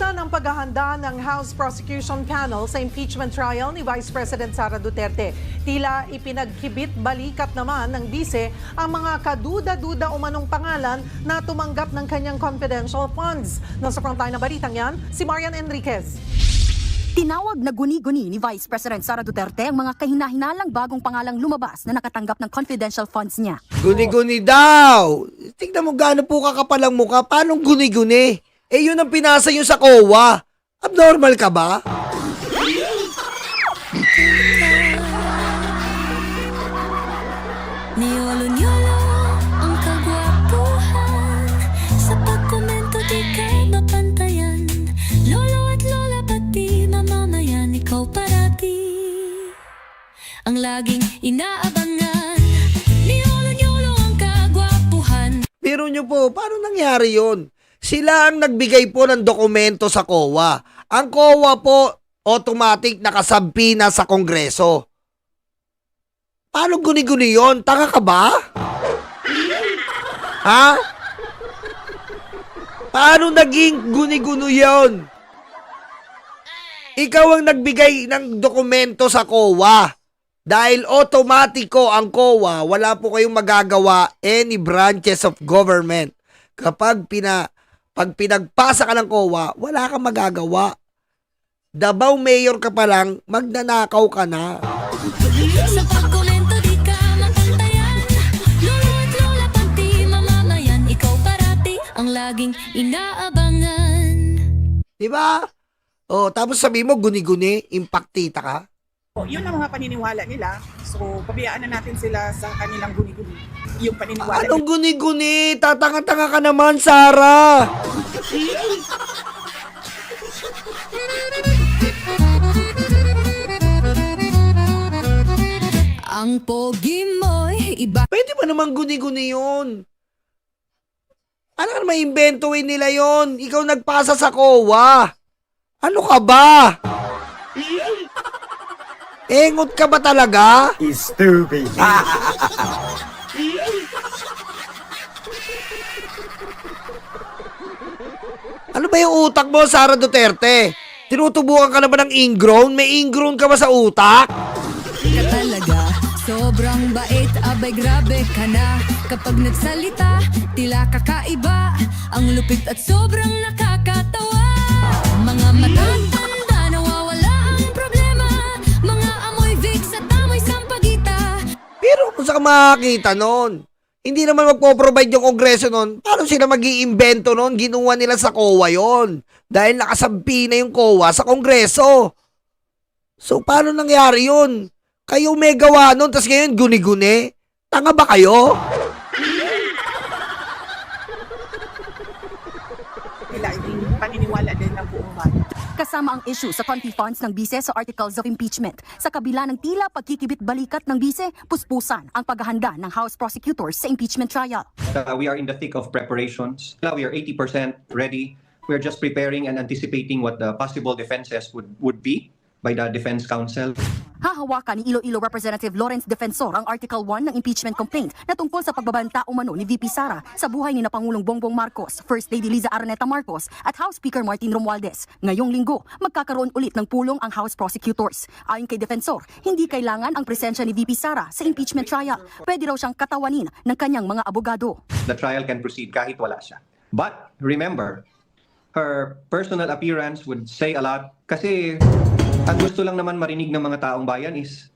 Puspusan ang paghahanda ng House Prosecution Panel sa impeachment trial ni Vice President Sara Duterte. Tila ipinagkibit balikat naman ng bise ang mga kaduda-duda umanong pangalan na tumanggap ng kanyang confidential funds. Nasa frontline na balitang yan, si Marian Enriquez. Tinawag na guni-guni ni Vice President Sara Duterte ang mga kahina-hinalang bagong pangalang lumabas na nakatanggap ng confidential funds niya. Guni-guni daw! Tignan mo gaano po kakapal ang mukha. Paano guni-guni? Eh yun ang pinasa nyo sa COA. Abnormal ka ba? Niyolo-niyolo ang kagwapuhan. Sa pagkomento di ka mapantayan. Lolo at lola pati mamamayan, ikaw parati ang laging inaabangan. Niyolo-niyolo ang kagwapuhan. Pero nyo po, paano nangyari yun? Sila ang nagbigay po ng dokumento sa COA. Ang COA po, automatic nakasampi na sa Kongreso. Paano guni-guni yun? Tanga ka ba? Ha? Paano naging guni-guni yun? Ikaw ang nagbigay ng dokumento sa COA. Dahil automatiko ang COA, wala po kayong magagawa any branches of government. Kapag pag pinagpasa ka ng COA, wala kang magagawa. Davao Mayor ka pa lang, magnanakaw ka na. Sa pagkomento di ka mapantayan. Lolo at lola pati mamamayan, ikaw parati ang laging inaabangan. Diba? O, tapos sabi mo, guni-guni, impactita ka. Yun ang mga paniniwala nila. So, pabayaan na natin sila sa kanilang guni-guni. Yung paniniwala Anong guni-guni? Tatanga-tanga ka naman, Sarah! Ang pogi mo'y iba. Pwede ba naman guni-guni yun? Ano ka naman imbentoin nila yon? Ikaw nagpasa sa COA. Ano ka ba? Engot ka ba talaga? Stupid. Ano ba yung utak mo, Sara Duterte? Tinutubukan ka na ba ng ingrown? May ingrown ka ba sa utak? Ka talaga, sobrang bait, abay grabe ka na. Kapag nagsalita, tila kakaiba. Ang lupit at sobrang nakakatawa. Mga matatanda, nawawala ang problema. Mga amoy Vicks at amoy sampagita. Pero kung saan ka makakita nun? Hindi naman magpo-provide yung Kongreso nun. Paano sila mag-iimbento nun? Ginawa nila sa COA yon. Dahil nakasampi na yung COA sa Kongreso. So, paano nangyari yun? Kayo may gawa nun, tas ngayon guni-guni? Tanga ba kayo? nila, yung paniniwala din ng buong bayan. Kasama ang issue sa confi funds ng bise sa articles of impeachment. Sa kabila ng tila pagkikibit-balikat ng bise, puspusan ang paghahanda ng House prosecutors sa impeachment trial. We are in the thick of preparations. We are 80% ready. We are just preparing and anticipating what the possible defenses would be by the Defense Counsel. Hahawakan ni Iloilo Representative Lawrence Defensor ang Article 1 ng impeachment complaint na tungkol sa pagbabanta umano ni VP Sara sa buhay ni Pangulong Bongbong Marcos, First Lady Liza Araneta Marcos at House Speaker Martin Romualdez. Ngayong linggo, magkakaroon ulit ng pulong ang House prosecutors. Ayon kay Defensor, hindi kailangan ang presensya ni VP Sara sa impeachment trial. Pwede raw siyang katawanin ng kanyang mga abogado. The trial can proceed kahit wala siya. But remember, her personal appearance would say a lot kasi ang gusto lang naman marinig ng mga taong bayan is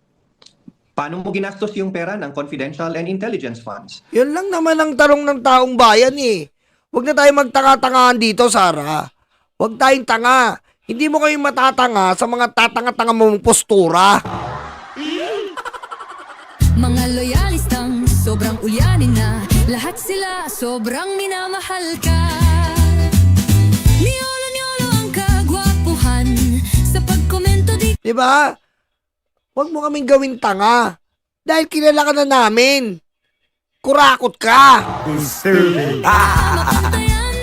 paano mo ginastos yung pera ng confidential and intelligence funds. Yun lang naman ang tanong ng taong bayan eh. Huwag na tayo magtanga-tangahan dito, Sara. Huwag tayong tanga. Hindi mo kayo matatanga sa mga tatanga-tanga mong postura. Mga loyalistang sobrang ulyanin na. Lahat sila sobrang minamahal ka. Niyolo-niyolo ang kagwapuhan. Sa pagkomento di Diba? Huwag mo kaming gawin tanga. Dahil kilala ka na namin. Kurakot ka. Stupid. mapantayan.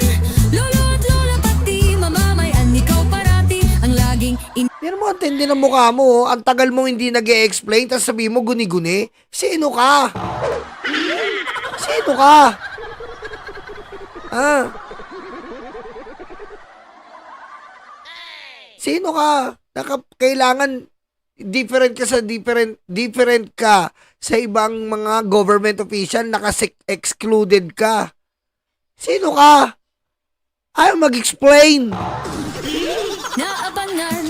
Lolo at lola pati mamamayan. Ikaw parati ang laging Pero mo, tindi ng mukha mo. Ang tagal mo hindi nag-e-explain. Tapos sabi mo guni-guni. Sino ka? Sino ka? Ah. Sino ka? Kailangan different ka sa different ka sa ibang mga government official, excluded ka. Sino ka? Ayaw mag-explain. Naabangan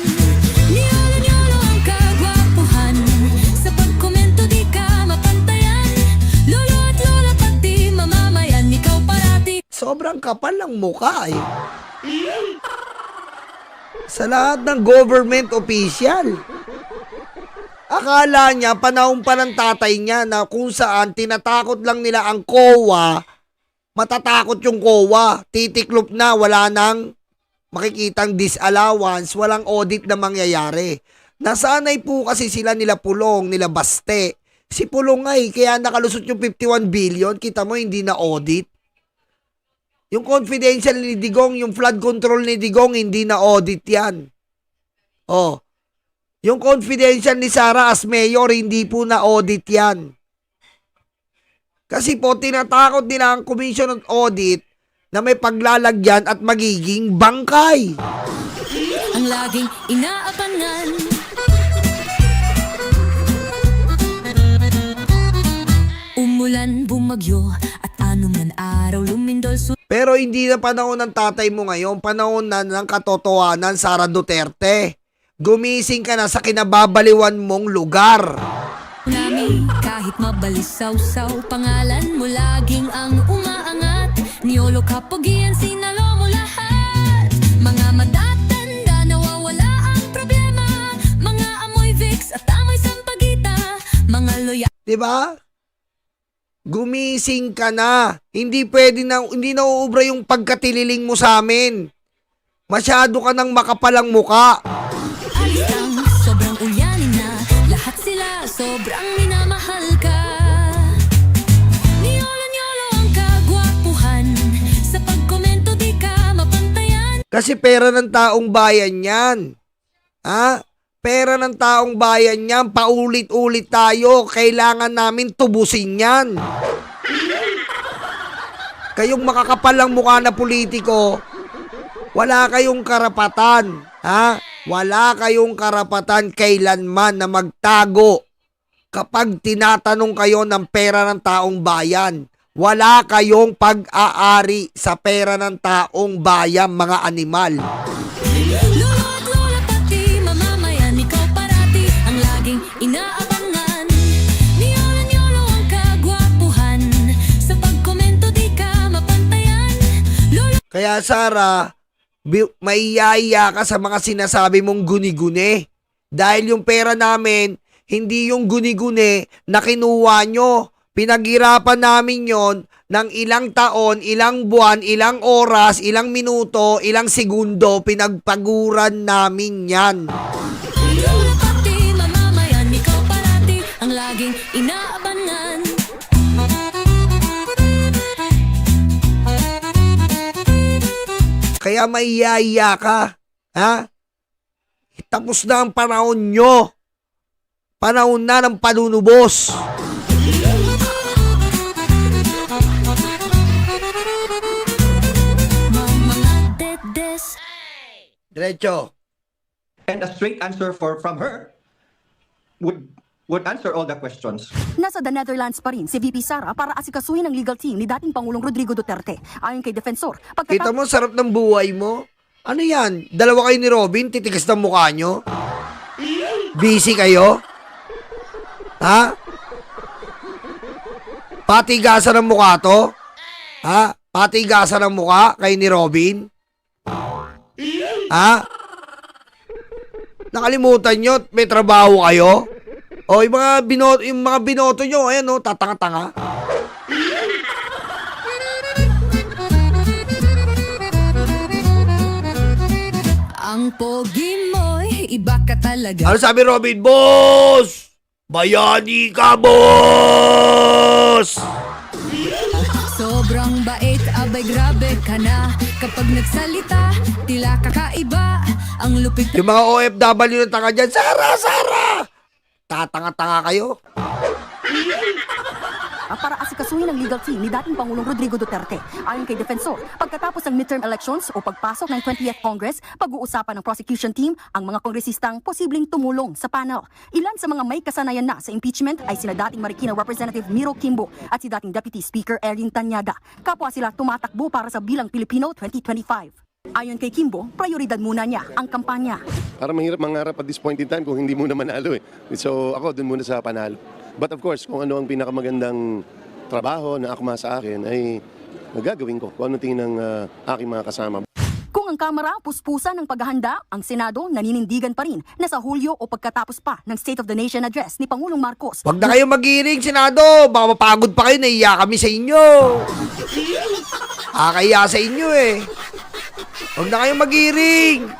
Niyolo-niyolo ang kagwapuhan Sa pagkomento di ka mapantayan Lolo at lola pati mamamayan Ikaw parati Sobrang kapal ng mukha eh. Sa lahat ng government official. Akala niya, panahon pa ng tatay niya na kung saan tinatakot lang nila ang COA, matatakot yung COA. Titiklop na, wala nang makikitang disallowance, walang audit na mangyayari. Nasanay po kasi sila nila Pulong, nila Baste. Si Pulong ay, kaya nakalusot yung 51 billion, kita mo hindi na audit. Yung confidential ni Digong, yung flood control ni Digong, hindi na audit yan. Oh. Yung confidential ni Sara as mayor, hindi po na audit yan. Kasi po, tinatakot nila ang Commission on Audit na may paglalagyan at magiging bangkay. Ang laging inaabangan Umulan, bumagyo At anuman araw lumindol Pero hindi na panahon ng tatay mo ngayon, panahon na ng katotohanan, Sara Duterte. Gumising ka na sa kinababaliwan mong lugar. Nami, kahit mabalisaw-saw Pangalan mo laging ang umaangat Niyolo kapugian, sinalo mo lahat Mga matatanda, nawawala ang problema Mga amoy Vicks at amoy sampagita Mga loya Diba? Gumising ka na. Hindi pwede na, hindi na uubra yung pagkatililing mo sa amin. Masyado ka ng makapalang muka. alis lang, sobrang ulyanin na Lahat sila sobrang minamahal ka Niyolo-niyolo ang kagwapuhan Sa pagkomento di ka mapantayan Kasi pera ng taong bayan yan. Ha? Pera ng taong bayan yan. Paulit-ulit tayo. Kailangan namin tubusin yan. Kayong makakapalang mukha na politiko, wala kayong karapatan. Ha? Wala kayong karapatan kailanman na magtago kapag tinatanong kayo ng pera ng taong bayan. Wala kayong pag-aari sa pera ng taong bayan, mga animal. Lolo at lola pati mamamayan Ikaw parati ang laging inaabangan Niyolo-niyolo ang kagwapuhan Sa pagkomento di ka mapantayan Lolo Kaya Sara, maiyaya ka sa mga sinasabi mong guni-guni. Dahil yung pera namin, hindi yung guni-guni na kinuha nyo. Pinaghirapan namin yon ng ilang taon, ilang buwan, ilang oras, ilang minuto, ilang segundo. Pinagpaguran namin yan. Lola pati mamamayan Ikaw parati ang laging inaabangan Kaya maiyaya ka. Ha? Tapos na ang panahon nyo. Panahon na ng panunubos. Mga dedes Diretso. And a straight answer from her would answer all the questions. Nasa the Netherlands pa rin si VP Sara para asikasuhin ang legal team ni dating Pangulong Rodrigo Duterte. Ayon kay Defensor, Kita mo, sarap ng buhay mo. Ano yan? Dalawa kayo ni Robin, titigas ng mukha nyo? Busy kayo? Ha? Patigasan ng mukha to? Ha? Patigasan ng mukha kay ni Robin? Ha? Nakalimutan nyo, may trabaho kayo? O yung mga binoto nyo, ayan o, tatanga-tanga. Ang pogi mo'y iba ka talaga Ano sabi Robin? Boss! Bayani ka, boss! Sobrang bait, abay grabe ka na Kapag nagsalita, tila kakaiba Ang lupit Yung mga OFW na tanga dyan, Sara! Tatanga-tanga kayo. Sara para asikasuhin ang legal team ni dating Pangulong Rodrigo Duterte. Ayon kay Defensor, pagkatapos ng midterm elections o pagpasok ng 20th Congress, pag-uusapan ng prosecution team ang mga kongresistang posibleng tumulong sa panel. Ilan sa mga may kasanayan na sa impeachment ay sila dating Marikina Representative Miro Kimbo at si dating Deputy Speaker Erin Tanyada. Kapwa sila tumatakbo para sa Bilang Pilipino 2025. Ayon kay Kimbo, prioridad muna niya ang kampanya. Para mahirap mangarap at this point in time kung hindi muna manalo eh. So ako dun muna sa panalo. But of course, kung ano ang pinakamagandang trabaho na akma sa akin ay magagawin ko kung ano tingin ng aking mga kasama. Kung ang Kamara puspusan ng paghahanda, ang Senado naninindigan pa rin na sa Hulyo o pagkatapos pa ng State of the Nation Address ni Pangulong Marcos. Wag na kayo mag-hearing, Senado. Baka mapagod pa kayo, naiiya kami sa inyo. Kaya sa inyo eh. Wag na kayo mag-hearing.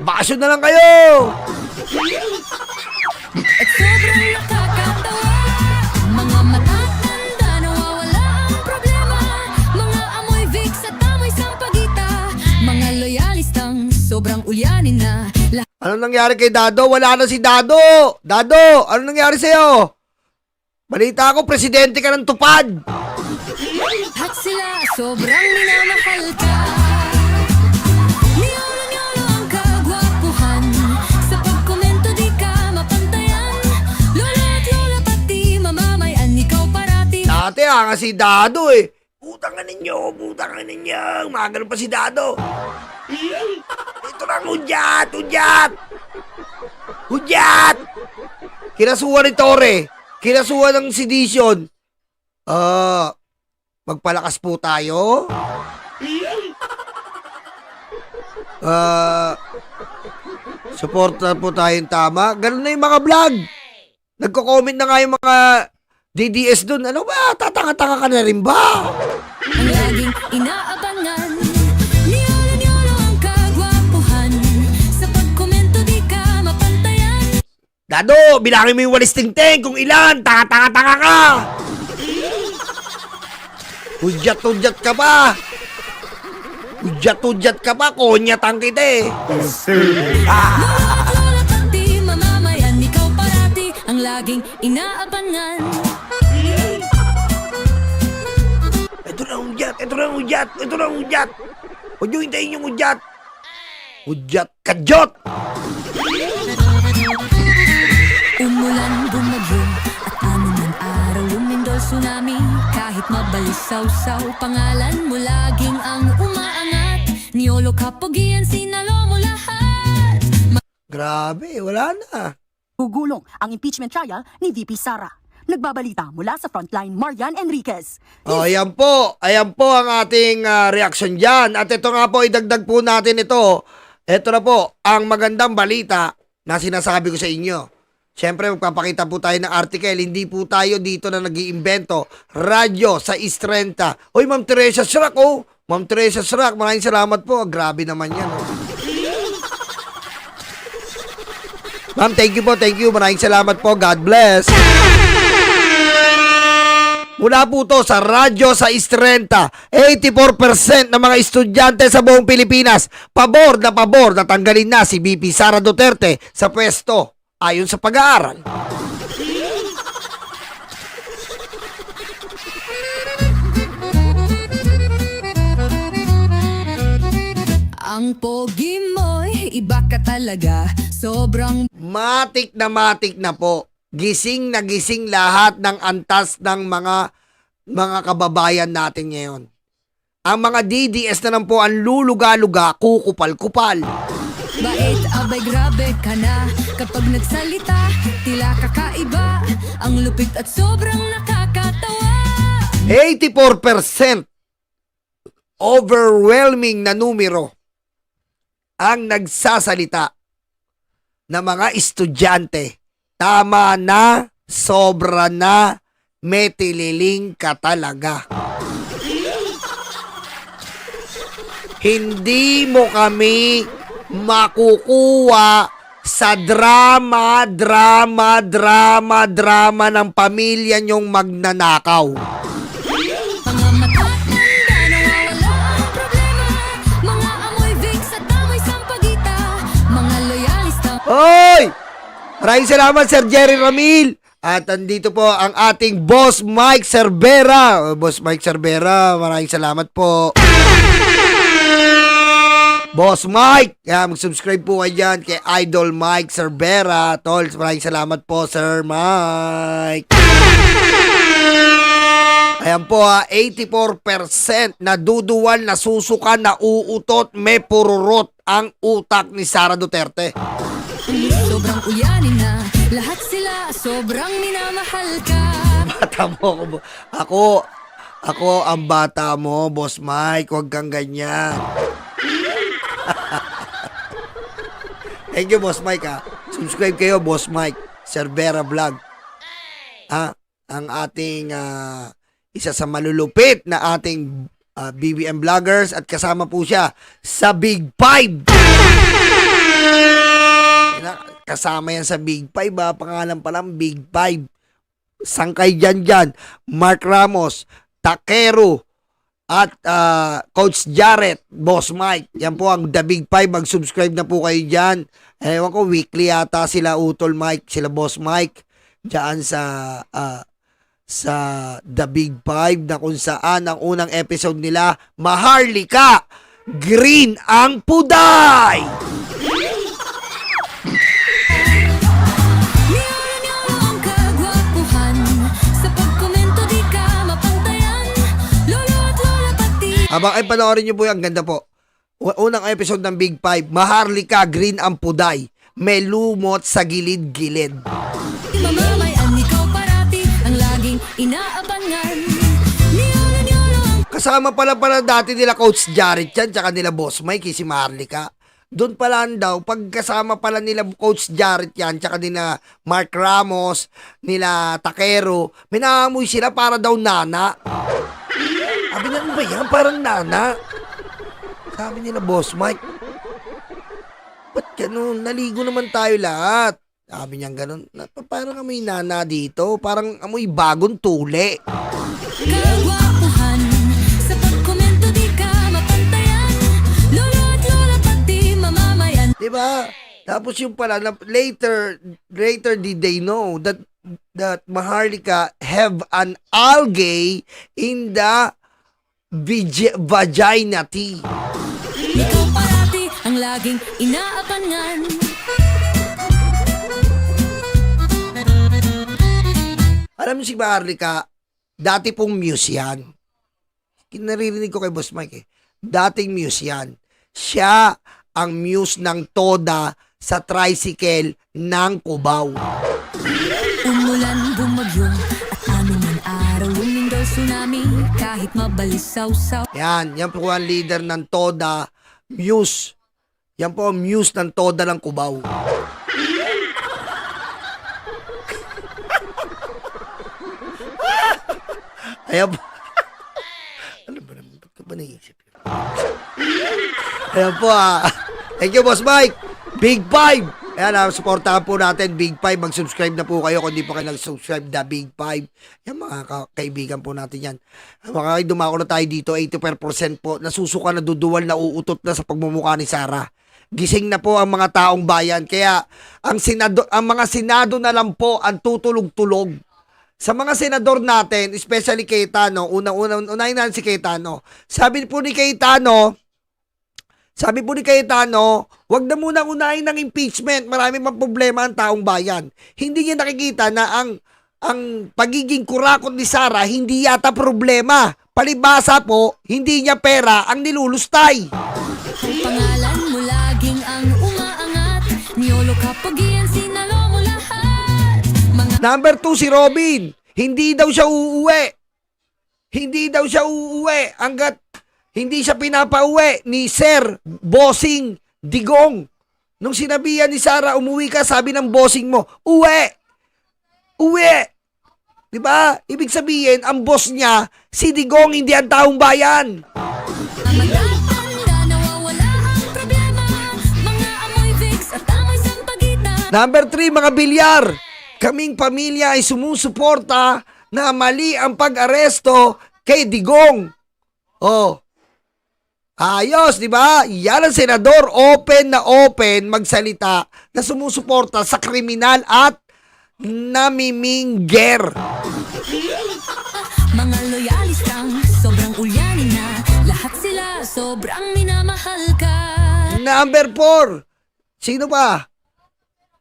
Bakasyon na lang kayo. At sobrang nakakatawa. Mga matatanda nawawala ang problema. Mga amoy Vicks at amoy sampagita. Mga loyalistang sobrang ulyanin na. Anong nangyari kay Dado? Wala na si Dado. Dado, anong nangyari sa'yo? Balita ko, presidente ka ng tupad. At sila sobrang minamahal ka. Niyolo-niyolo ang kagwapuhan. Sa pagkomento di ka mapantayan. Lola at lola pati mamamayan. Ikaw parati. Dati nga si Dado eh. Butangan ninyo. Maganon pa si Dado. Ito lang, hudyat! Kinasuhan ni Torre. Kinasuhan ng sedition. Magpalakas po tayo. Suporta po tayong tama. Ganun na yung mga vlog. Nagko-comment na nga yung mga DDS dun. Ano ba? Tatanga-tanga ka na rin ba? Ang laging inaabangan. Niyolo-niyolo ang kagwapuhan. Sa pagkomento di ka mapantayan. Dado, bilangin mo yung walis tingting kung ilan. Tanga-tanga ka. Hudyat ka pa. Hudyat ka pa. Konyatang kita eh. Lola pati mamamayan. Ikaw parati ang laging inaabangan. Ito na ang hudyat. Huwag nyo hintayin yung hudyat. Hudyat kadyot. Umulan, bumagyo, at anuman araw lumindol tsunami. Kahit mabalisaw-saw, pangalan mo laging ang umaangat. Niyolo kapugian, sinalo mo lahat. Grabe, wala na. Gugulong ang impeachment trial ni VP Sara. Nagbabalita mula sa Frontline, Marian Enriquez. Ayan po ang ating reaction dyan. At ito nga po, idagdag po natin ito. Ito na po, ang magandang balita na sinasabi ko sa inyo. Siyempre, magpapakita po tayo ng article. Hindi po tayo dito na nag-iimbento. Radyo sa East 30. Oy, Ma'am Teresa Srak, oh. Ma'am Teresa Srak, maraming salamat po. Grabe naman yan, oh. Ma'am, thank you po, thank you. Maraming salamat po. God bless. Mula po to sa Radyo sa East 30, 84% ng mga estudyante sa buong Pilipinas pabor na tanggalin na si VP Sara Duterte sa pwesto ayon sa pag-aaral. Ang pogi mo'y iba ka talaga. Sobrang Matik na po. Gising na gising lahat ng antas ng mga kababayan natin ngayon. Ang mga DDS na lang po ang luluga-luga, kukupal-kupal. bait, abay grabe ka na. Kapag nagsalita, tila kakaiba. Ang lupit at sobrang nakakatawa. 84% overwhelming na numero ang nagsasalita na mga estudyante. Tama na, sobra na, may tililing ka talaga. Hindi mo kami makukuha sa drama ng pamilya nyong magnanakaw. Mga matatanda nawawala ang problema. Mga amoy Vicks at amoy sampagita. Mga loyalista. Hoy! Maraming salamat, Sir Jerry Ramil. At andito po ang ating Boss Mike Cervera. Boss Mike Cervera, maraming salamat po. Boss Mike, mag-subscribe po kayo dyan kay Idol Mike Cervera. Tol, maraming salamat po, Sir Mike. Ayan po 84% naduduwal, nasusuka, nauutot, may pururot ang utak ni Sara Duterte. Sobrang uyanin na, lahat sila sobrang minamahal ka. Bata mo ako ang bata mo, Boss Mike, huwag kang ganyan. Thank you, Boss Mike, ha. Subscribe kayo, Boss Mike Cervera Vlog. Ang ating isa sa malulupit na ating BBM vloggers, at kasama po siya sa Big Five. Kasama yan sa Big Five, pangalan pa lang Big Five. Sangkay dyan, Mark Ramos, Takero, at Coach Jarrett, Boss Mike. Yan po ang The Big Five. Mag-subscribe na po kayo dyan. Ewan ko, weekly yata sila Utol Mike, sila Boss Mike, dyan sa The Big Five, na kung saan ang unang episode nila, Maharlika, Green ang Puday! Niyolo ang kagwapuhan, sa pagkomento di ka mapantayan. Lolo at lola pati. Abang ay panoorin nyo po, ang ganda po. Unang episode ng Big Five, Maharlika, Green ang Puday, may lumot sa gilid-gilid. Mamamayan ikaw parati, ang laging inaabangan. Niyolo ang Kasama pala dati nila Coach Jarrett yan, tsaka nila Boss Mike, si Maharlika. Doon pala daw, pagkasama pala nila Coach Jarrett yan, tsaka nila Mark Ramos, nila Takero, minaamoy sila para daw nana. Sabi na, ano ba yan? Parang nana. Sabi nila Boss Mike, ba't ganun? Naligo naman tayo lahat. Sabi niya ganun, parang amoy nana dito, parang amoy bagong tuli. kagwapuhan, sa pagkomento di ka mapantayan. Lolo at lola pati mamamayan. Diba? Tapos yung pala, later did they know that Maharlika have an algae in the vagina tea. Ikaw parati, ang laging inaabangan. Alam mo si Maharlika, dati pong muse yan. Naririnig ko kay Boss Mike Dating muse yan. Siya ang muse ng Toda sa tricycle ng Cubao. Umulan, bumagyo, at amin ang araw, lumindol tsunami, kahit mabalisaw-saw. Yan po ang leader ng Toda, muse. Yan po ang muse ng Toda ng Cubao. Ayan po. Ano ba naman? Ba't ka ba naisip yun? Ayan po Thank you, Boss Mike. Big Five. Ayan supportahan po natin Big Five. Mag-subscribe na po kayo kung di pa kayo nag-subscribe na Big Five. Yan mga kaibigan po natin yan. Mga dumako na tayo dito, 80% po. Nasusuka, naduduwal, nauutot na sa pagmumukha ni Sara. Gising na po ang mga taong bayan. Kaya ang mga senado na lang po ang tutulog-tulog. Sa mga senador natin, especially Cayetano, unahin natin si Cayetano. Sabi po ni Cayetano, wag na muna unahin ng impeachment. Marami pang problema ang taong bayan. Hindi niya nakikita na ang pagiging kurakot ni Sara, hindi yata problema. Palibasa po, hindi niya pera ang nilulustay. Ang pangalan mo laging ang umaangat, niyolo kapag iyan sinalo mo lahat. Mga Number 2, si Robin. Hindi daw siya uuwi hanggat hindi siya pinapauwi ni Sir Bossing Digong. Nung sinabihan ni Sara, umuwi ka, sabi ng bossing mo, uwi. Diba? Ibig sabihin, ang boss niya, si Digong, hindi ang taong bayan. magtatanda, nawawala ang problema. Mga amoy Vicks at amoy sampagitan. Number 3, mga bilyar. Kaming pamilya ay sumusuporta na mali ang pag-aresto kay Digong. Ayos, di ba? Yan ang senador, open na open magsalita na sumusuporta sa kriminal at namiminger. Mga loyalistang sobrang ulyanin na. Lahat sila sobrang minamahal ka. Number 4. Sino pa?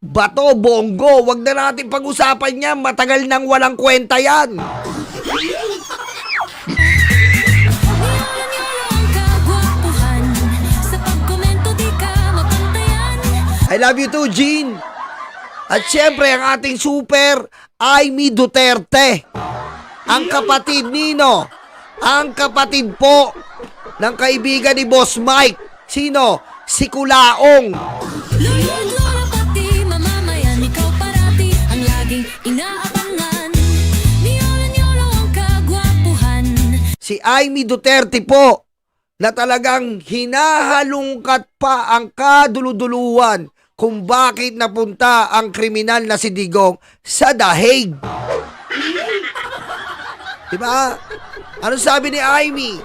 Bato, Bongo. Wag na natin pag-usapan yan. Matagal nang walang kwenta yan. Niyolo-niyolo ang kagwapuhan. Sa pagkomento di ka mapantayan. I love you too, Jean. At syempre, ang ating super, Amy Duterte. Ang kapatid nino. Ang kapatid po ng kaibigan ni Boss Mike. Sino? Si Kulaong. Lolo't lola pati mamamayan. Ikaw parati ang laging inaabangan. Niyolo-niyolo ang kagwapuhan. Si Amy Duterte po na talagang hinahalungkat pa ang kaduluduluhan kung bakit napunta ang kriminal na si Digong sa The Hague. Diba? Anong sabi ni Amy?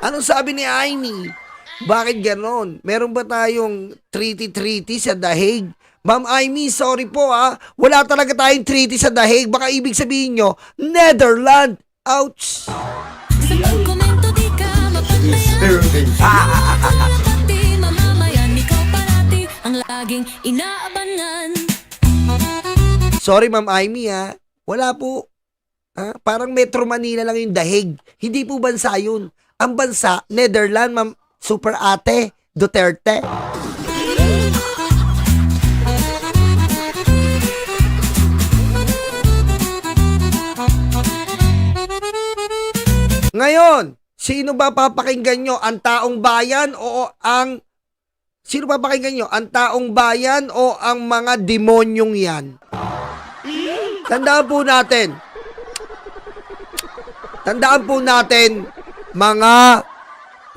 Anong sabi ni Amy? Bakit ganon? Meron ba tayong treaty sa The Hague? Ma'am Amy, sorry po wala talaga tayong treaty sa The Hague. Baka ibig sabihin nyo, Netherlands. Ouch! Sa pagkomento di ka mapantayan. Disturbing. Lola pati mamamayan. Ikaw parati ang laging inaabangan. Sorry Ma'am Amy wala po. Parang Metro Manila lang yung The Hague. Hindi po bansa yun. Ang bansa, Netherlands, Ma'am Super Ate Duterte. Ngayon, sino ba papakinggan nyo? Ang taong bayan o ang... Sino papakinggan nyo? Ang taong bayan o ang mga demonyong yan? Tandaan po natin, mga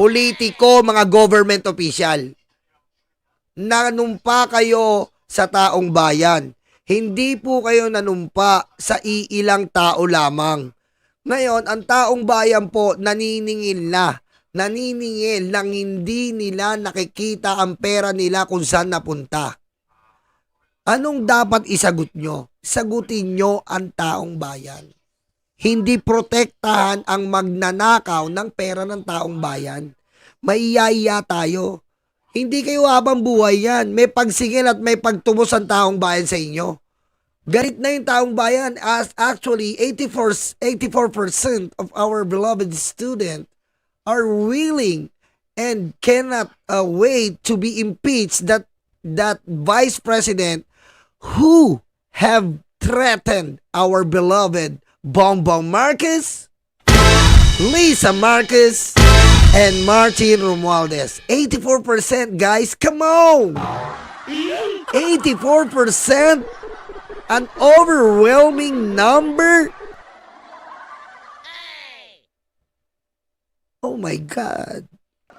politiko, mga government official, nanumpa kayo sa taong bayan. Hindi po kayo nanumpa sa iilang tao lamang. Ngayon, ang taong bayan po naniningil nang hindi nila nakikita ang pera nila kung saan napunta. Anong dapat isagot nyo? Sagutin nyo ang taong bayan. Hindi protektahan ang magnanakaw ng pera ng taong bayan. Maiyaya tayo. Hindi kayo habang buhay yan. May pagsingil at may pagtubos ang taong bayan sa inyo. Galit na yung taong bayan as actually 84% of our beloved student are willing and cannot wait to be impeached that vice president who have threatened our beloved Bongbong Marcos, Lisa Marcos, and Martin Romualdez. 84%, guys. Come on! 84%? An overwhelming number? Oh my God.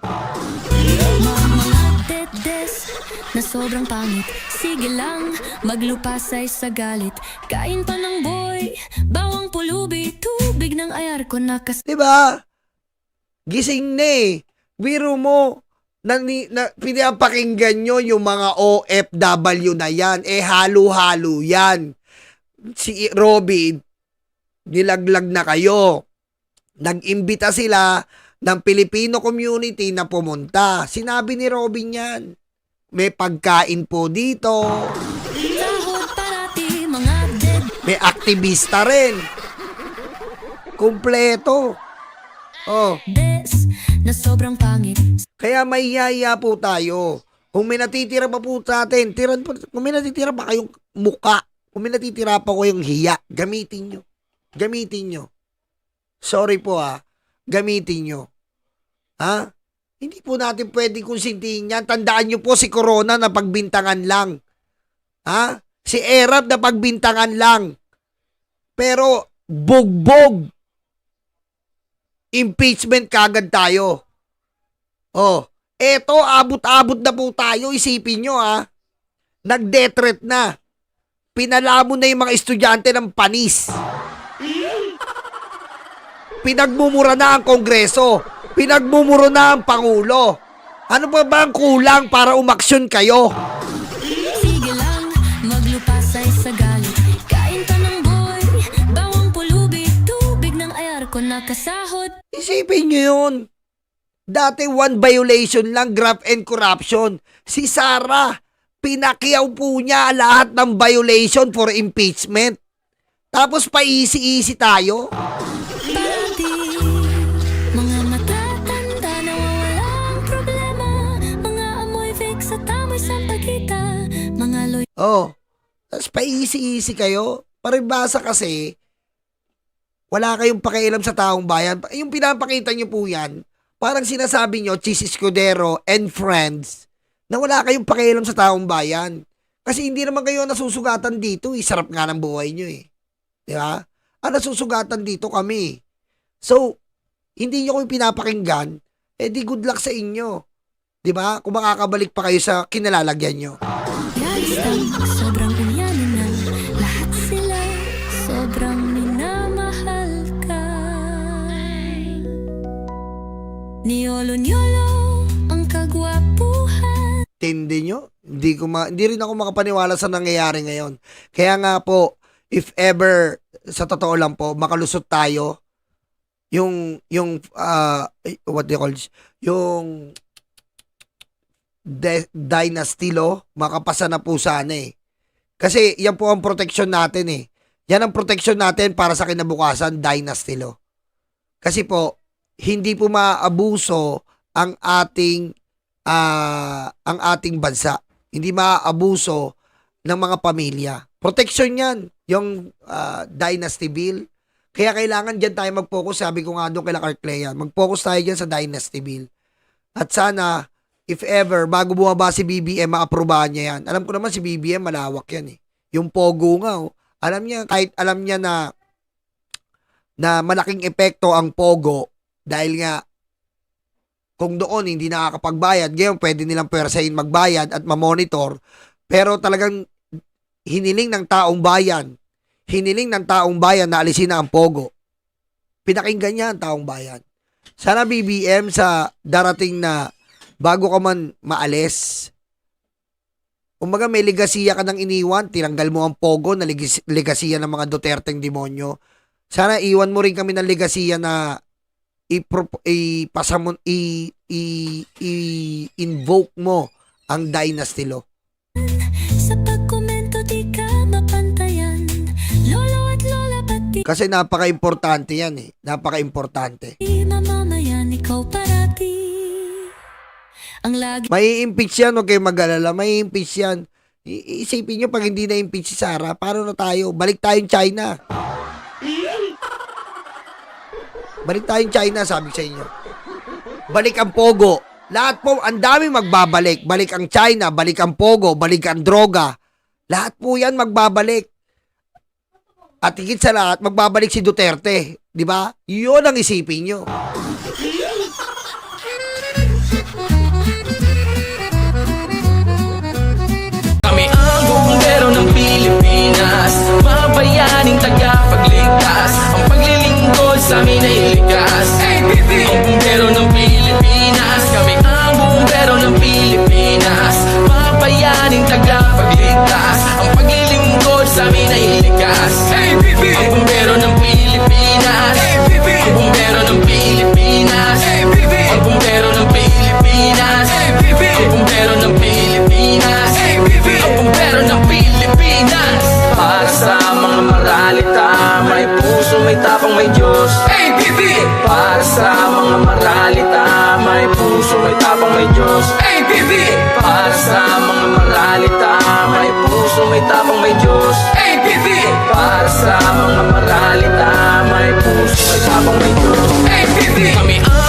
Mga tetes na sobrang pangit. Sige lang, maglupasay sa galit. Kain pa ng boy, bawang pulubi. Tubig ng ayar ko nakas... Diba? Gising na Biro mo, pinapakinggan nyo yung mga OFW na yan. Halo-halo yan. Si Robin, nilaglag na kayo. Nag-imbita sila ng Filipino community na pumunta. Sinabi ni Robin yan. May pagkain po dito. Sahod parati, mga dead. May aktivista rin. Kumpleto. Des na sobrang pangit. Kaya may yaya po tayo. Kung may natitira pa po sa atin, kung may natitira pa kayong muka, kung may natitira pa kayong hiya, gamitin nyo. Gamitin nyo. Sorry po gamitin nyo. Hindi po natin pwedeng konsintihin yan. Tandaan nyo po si Corona na pagbintangan lang. Si Erap na pagbintangan lang. Pero bugbog. Impeachment kagad tayo. Eto, abot-abot na po tayo. Isipin nyo nag-death threat na. Pinalamon na yung mga estudyante ng panis. Pinagmumura na ang Kongreso. Pinagmumura na ang Pangulo. Ano pa ba ang kulang para umaksyon kayo? Sige lang, maglupasay sa galit. kasahod. Isipin nyo yun. Dati 1 violation lang, graft and corruption. Si Sara, pinakyaw po niya lahat ng violation for impeachment. Tapos pa easy tayo. Parati, mga matatanda na walang problema. Mga amoy fix at amoy sampagita. Mga loy... Oh, tapos pa easy kayo. Paribasa kasi, wala kayong pakialam sa taong bayan. Yung pinapakita nyo po yan, parang sinasabi nyo, Chis Escudero and friends, na wala kayong pakialam sa taong bayan. Kasi hindi naman kayo nasusugatan dito. Sarap nga ng buhay nyo eh. Di ba? Nasusugatan dito kami. So, hindi nyo kami pinapakinggan, di good luck sa inyo. Di ba? Kung makakabalik pa kayo sa kinalalagyan nyo. Realistang sobrang unyanin na lahat sila sobrang minamahal ka. Niyolo-niyolo ang kagwapuhan. Tindi nyo? Hindi rin ako makapaniwala sa nangyayari ngayon. Kaya nga po, if ever, sa totoo lang po, makalusot tayo, what do you call this? Yung dynasty law, makapasa na po sana eh. Kasi yan po ang protection natin eh. Yan ang protection natin para sa kinabukasan, dynasty law. Kasi po, hindi po maabuso ang ating bansa. Hindi maaabuso ng mga pamilya. Protection yan, yung dynasty bill. Kaya kailangan dyan tayo mag-focus. Sabi ko nga doon kay Clark, mag-focus tayo dyan sa dynasty bill. At sana, if ever, bago bumaba si BBM, maaprobahan niya yan. Alam ko naman si BBM, malawak yan eh. Yung Pogo nga, alam niya, kahit alam niya na malaking epekto ang Pogo, dahil nga, kung doon hindi nakakapagbayad, ngayon pwede nilang pwersahin magbayad at mamonitor, pero talagang hiniling ng taong bayan na alisin na ang Pogo. Pinakinggan niya ang taong bayan. Sana BBM sa darating na bago ka man maalis, umaga may ligasiya ka ng iniwan, tinanggal mo ang Pogo na ligasiya ng mga Duterteng demonyo. Sana iwan mo rin kami ng ligasiya na i-invoke mo ang dynasty law. Sa pagkomento di ka mapantayan. Lolo at lola pati Kasi napaka-importante yan eh. Napaka-importante. mamamayan, ikaw parati. Ang lagi Mai-impeach yan, huwag kayong mag-alala. Mai-impeach yan. Isipin nyo, pag hindi na-impeach si Sara, paano na tayo? Balik tayong China. Balik tayong China, sabi sa inyo. Balik ang Pogo. Lahat po, ang dami magbabalik. Balik ang China, balik ang Pogo, balik ang droga. Lahat po yan magbabalik. At higit sa lahat, magbabalik si Duterte. Di ba? Yun ang isipin nyo. Kami ang bumbero ng Pilipinas, mga bayaning tagapagligtas. Ang paglilingkod sa amin ay likas. Ang bumbero ng Pilipinas, kami ang bumbero ng Pilipinas, mga bayaning tagapagligtas. Ang paglilingkod sa amin ay likas. Ang bumbero ng Pilipinas, ang bumbero ng Pilipinas, ang bumbero ng Pilipinas, ang bumbero ng Pilipinas, ang bumbero ng Pilipinas. Para sa mga maralita, may puso, may tapang, may Diyos. Para sa mga maralita, may puso, may tapang, may Diyos. Para sa mga maralita, may puso, may tapang, may Diyos. Para sa mga maralita, may puso, may tapang, may Diyos. Kami ang